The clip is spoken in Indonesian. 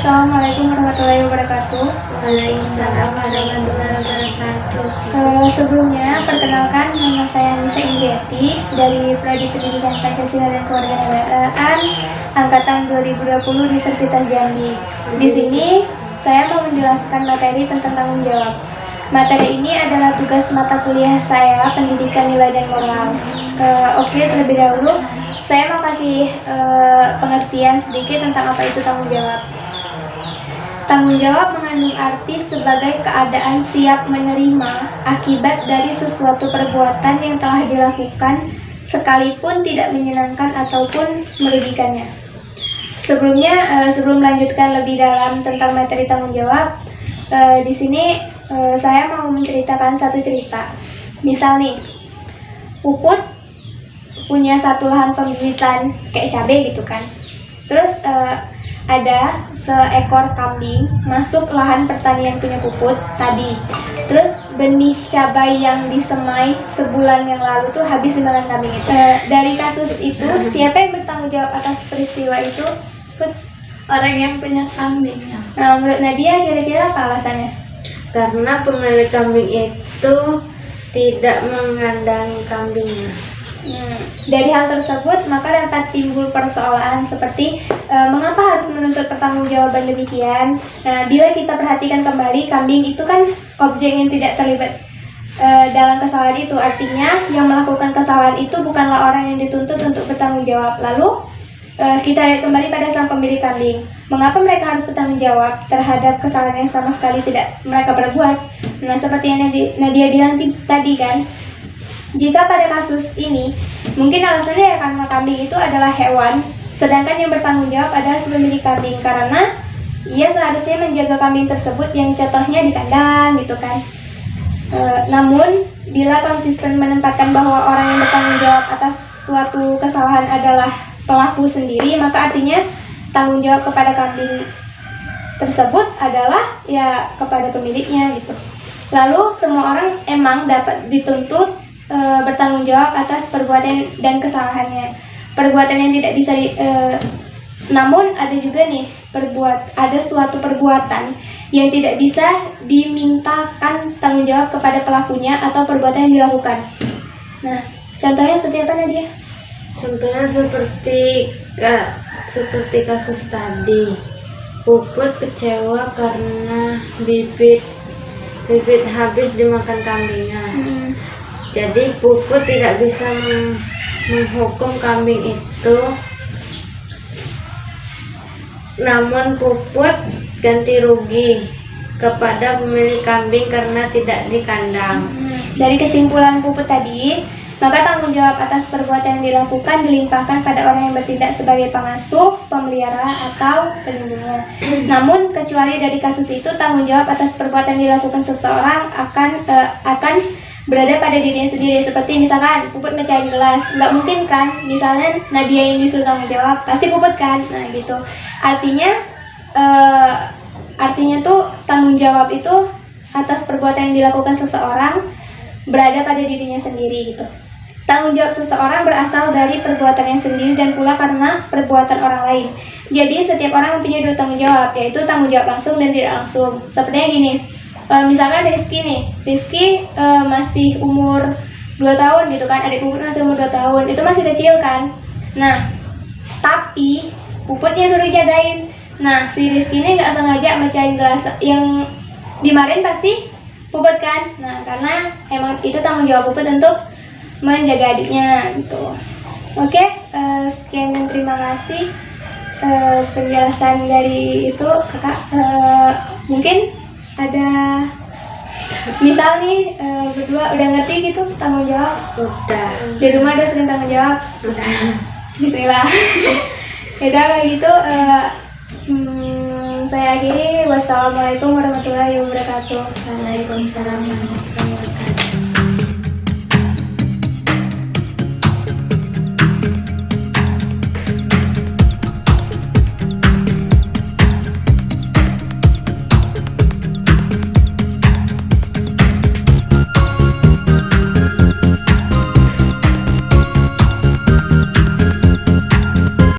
Assalamualaikum warahmatullahi wabarakatuh. Waalaikumsalam warahmatullahi wabarakatuh. Sebelumnya, perkenalkan nama saya Nisa Indiati dari Prodi Pendidikan Pancasila dan Kewarganegaraan Angkatan 2020 Universitas Jambi. Di sini saya mau menjelaskan materi tentang tanggung jawab. Materi ini adalah tugas mata kuliah saya, Pendidikan Nilai dan Moral. Oke, terlebih dahulu saya mau kasih pengertian sedikit tentang apa itu tanggung jawab. Tanggung jawab mengandung arti sebagai keadaan siap menerima akibat dari sesuatu perbuatan yang telah dilakukan sekalipun tidak menyenangkan ataupun merugikannya. Sebelum melanjutkan lebih dalam tentang materi tanggung jawab, di sini saya mau menceritakan satu cerita. Misal nih, Puput punya satu lahan pembibitan kayak cabai gitu kan. Terus ada seekor kambing masuk lahan pertanian punya Puput tadi. Terus benih cabai yang disemai sebulan yang lalu tuh habis dimakan kambing itu. Dari kasus itu, siapa yang bertanggung jawab atas peristiwa itu? Orang yang punya kambingnya. Nah, menurut Nadia kira-kira apa alasannya? Karena pemilik kambing itu tidak mengandang kambingnya. Dari hal tersebut, maka dapat timbul persoalan seperti mengapa harus menuntut pertanggungjawaban demikian. Nah, bila kita perhatikan kembali, kambing itu kan objek yang tidak terlibat dalam kesalahan itu. Artinya, yang melakukan kesalahan itu bukanlah orang yang dituntut untuk bertanggung jawab. Lalu, kita lihat kembali pada sang pemilik kambing. Mengapa mereka harus bertanggung jawab terhadap kesalahan yang sama sekali tidak mereka berbuat? Nah, seperti yang Nadia bilang tadi kan, jika pada kasus ini, mungkin alasannya ya karena kambing itu adalah hewan, sedangkan yang bertanggung jawab adalah si pemilik kambing, karena ia seharusnya menjaga kambing tersebut yang contohnya di kandang gitu kan. Namun, bila konsisten menempatkan bahwa orang yang bertanggung jawab atas suatu kesalahan adalah pelaku sendiri, maka artinya tanggung jawab kepada kambing tersebut adalah ya kepada pemiliknya gitu. Lalu, semua orang emang dapat dituntut bertanggung jawab atas perbuatan dan kesalahannya. Perbuatan yang tidak bisa namun ada juga nih ada suatu perbuatan yang tidak bisa dimintakan tanggung jawab kepada pelakunya atau perbuatan yang dilakukan. Nah, contohnya seperti apa Nadia? Contohnya seperti kasus tadi. Puput kecewa karena bibit habis dimakan kambingnya. Jadi Puput tidak bisa menghukum kambing itu, namun Puput ganti rugi kepada pemilik kambing karena tidak dikandang. Dari kesimpulan Puput tadi, maka tanggung jawab atas perbuatan yang dilakukan dilimpahkan pada orang yang bertindak sebagai pengasuh, pemelihara, atau pelindungnya. Namun, kecuali dari kasus itu, tanggung jawab atas perbuatan yang dilakukan seseorang akan berada pada dirinya sendiri. Seperti misalkan Puput mecahin gelas, nggak mungkin kan misalnya Nadia yang disuruh tanggung jawab, pasti Puput kan. Nah gitu, artinya tuh tanggung jawab itu atas perbuatan yang dilakukan seseorang berada pada dirinya sendiri gitu. Tanggung jawab seseorang berasal dari perbuatan yang sendiri dan pula karena perbuatan orang lain. Jadi setiap orang mempunyai dua tanggung jawab, yaitu tanggung jawab langsung dan tidak langsung. Sepertinya gini, misalkan Rizky masih umur 2 tahun gitu kan, adik Puput masih umur 2 tahun, itu masih kecil kan. Nah, tapi Puputnya suruh jagain. Nah, si Rizky ini nggak sengaja mecahin gelas, yang dimarahin pasti Puput kan. Nah, karena emang itu tanggung jawab Puput untuk menjaga adiknya gitu. Oke, sekian dan terima kasih penjelasan dari itu kakak. Mungkin ada misal nih berdua udah ngerti gitu tanggung jawab? Udah. Di rumah udah sering tanggung jawab? Udah. Bismillah. Yaudah kayak gitu, saya akhiri. Wassalamualaikum warahmatullahi wabarakatuh. Waalaikumsalam.